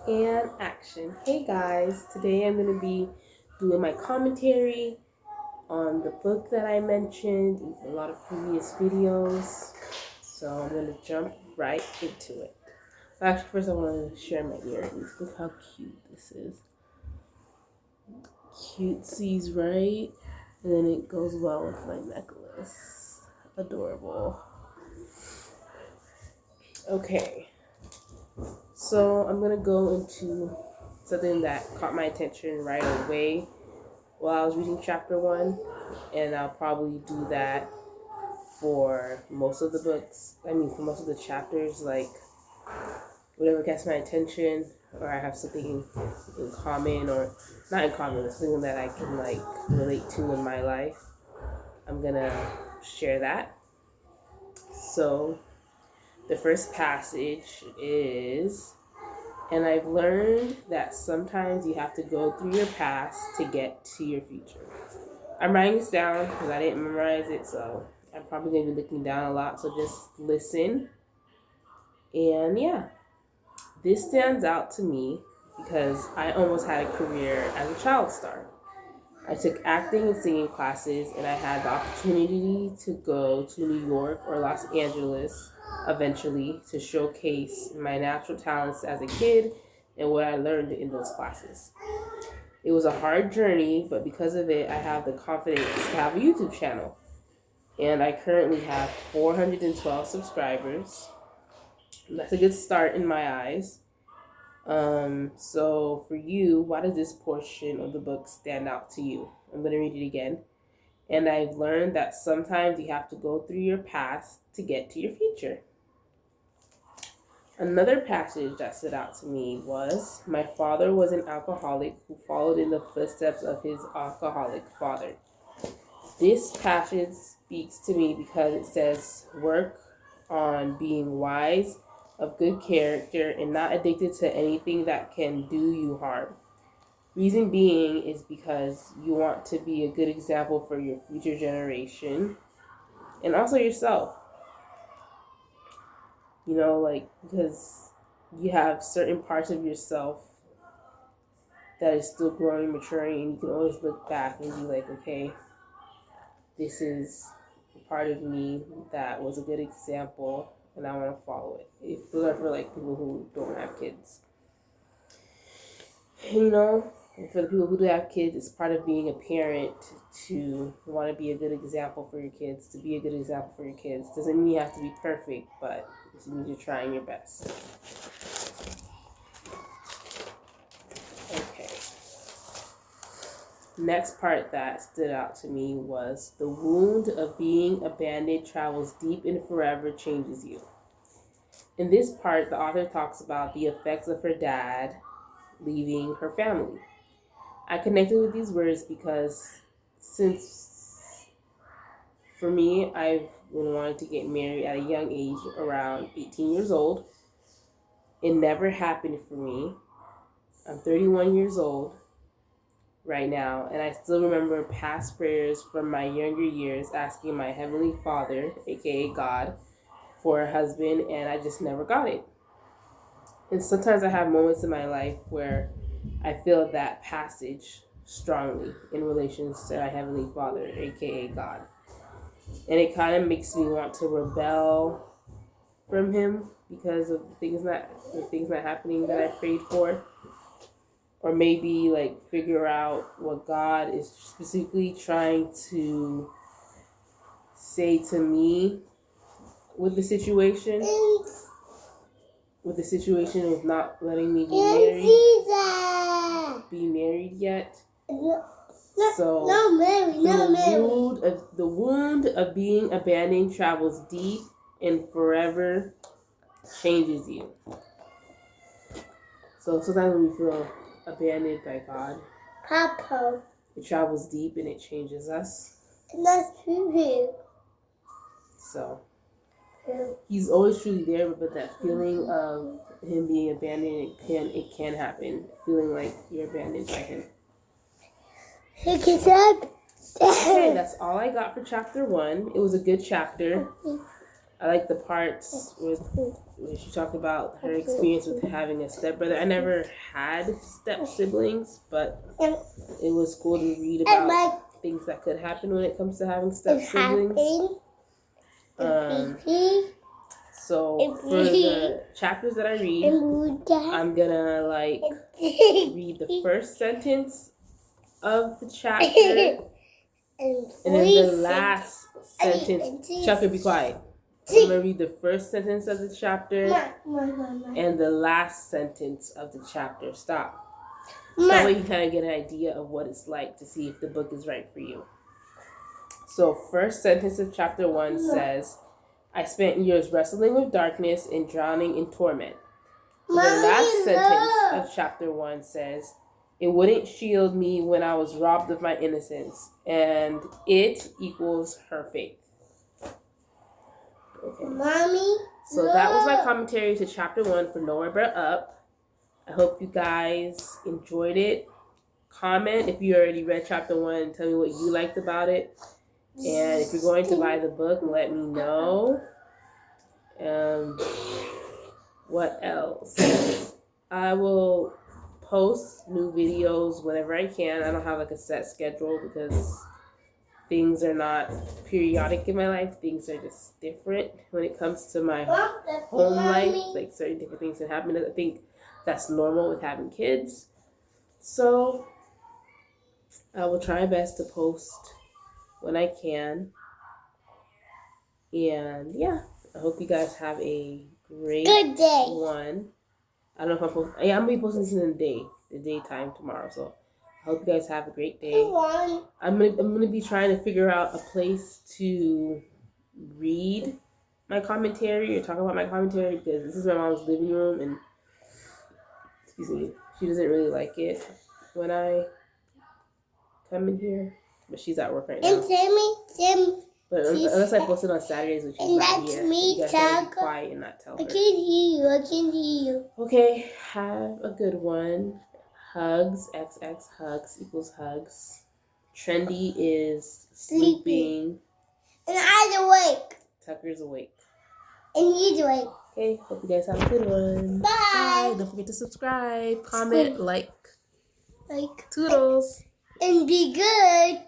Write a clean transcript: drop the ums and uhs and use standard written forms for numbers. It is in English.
And action. Hey guys, today I'm going to be doing my commentary on the book that I mentioned in a lot of previous videos. So I'm going to jump right into it. Actually, first I want to share my earrings. Look how cute this is. Cutesies, right? And then it goes well with my necklace. Adorable. Okay. So I'm going to go into something that caught my attention right away while I was reading chapter 1, and I'll probably do that for most of the books. For most of the chapters, like whatever gets my attention, or I have something in common, or not in common, something that I can like relate to in my life. I'm gonna share that. So the first passage is, and I've learned that sometimes you have to go through your past to get to your future. I'm writing this down because I didn't memorize it, so I'm probably going to be looking down a lot, so just listen. And yeah, this stands out to me because I almost had a career as a child star. I took acting and singing classes, and I had the opportunity to go to New York or Los Angeles eventually to showcase my natural talents as a kid and what I learned in those classes. It was a hard journey, but because of it, I have the confidence to have a YouTube channel. And I currently have 412 subscribers. That's a good start in my eyes. So for you, why does this portion of the book stand out to you? I'm going to read it again. And I've learned that sometimes you have to go through your past to get to your future. Another passage that stood out to me was, my father was an alcoholic who followed in the footsteps of his alcoholic father. This passage speaks to me because it says, work on being wise, of good character, and not addicted to anything that can do you harm. Reason being is because you want to be a good example for your future generation and also yourself. Because you have certain parts of yourself that is still growing, maturing, and you can always look back and be like, okay, this is a part of me that was a good example, and I want to follow it. Those are for like people who don't have kids. And for the people who do have kids, it's part of being a parent to want to be a good example for your kids. To be a good example for your kids doesn't mean you have to be perfect, but it means you're trying your best. Okay. Next part that stood out to me was, the wound of being abandoned travels deep and forever changes you. In this part, the author talks about the effects of her dad leaving her family. I connected with these words because since, for me, I've been wanting to get married at a young age, around 18 years old. It never happened for me. I'm 31 years old right now, and I still remember past prayers from my younger years asking my Heavenly Father, aka God, for a husband, and I just never got it. And sometimes I have moments in my life where I feel that passage strongly in relation to my Heavenly Father, aka God. And it kind of makes me want to rebel from Him because of the things not happening that I prayed for. Or maybe like figure out what God is specifically trying to say to me with the situation. With the situation of not letting me be married yet. So the wound of being abandoned travels deep and forever changes you. So sometimes when we feel abandoned by God, Papa, it travels deep and it changes us. And that's true. So He's always truly there, but that feeling of Him being abandoned, it can happen. Feeling like you're abandoned by Him. Okay, that's all I got for chapter 1. It was a good chapter. I like the parts where she talked about her experience with having a stepbrother. I never had step siblings, but it was cool to read about things that could happen when it comes to having step siblings. So for the chapters that I read, I'm gonna like read the first sentence of the chapter, and then the last sentence. Chuck, be quiet. I'm gonna read the first sentence of the chapter and the last sentence of the chapter. Stop. So that way you kind of get an idea of what it's like to see if the book is right for you. So first sentence of chapter 1 says, I spent years wrestling with darkness and drowning in torment. The last sentence of chapter 1 says, it wouldn't shield me when I was robbed of my innocence, and it equals her faith. Okay. Mommy. So that was my commentary to chapter 1 for Nowhere But Up. I hope you guys enjoyed it. Comment if you already read chapter 1 and tell me what you liked about it. And if you're going to buy the book, let me know. What else? I will post new videos whenever I can. I don't have like a set schedule because things are not periodic in my life. Things are just different when it comes to my home life. Like certain different things that happen. I think that's normal with having kids. So I will try my best to post when I can. And yeah, I hope you guys have a great one. I don't know if I'm gonna be posting this in the daytime tomorrow. So I hope you guys have a great day. I'm gonna be trying to figure out a place to read my commentary or talk about my commentary because this is my mom's living room and she doesn't really like it when I come in here. But she's at work right now. And Tim. But unless I post it on Saturdays when she's not here, you guys gotta be quiet and not tell her. I can hear you. Okay, have a good one. Hugs, XX, hugs equals hugs. Trendy is sleeping. And I'm awake. Tucker's awake. And he's awake. Okay, hope you guys have a good one. Bye. Don't forget to subscribe, comment, like. Like. Toodles. And be good.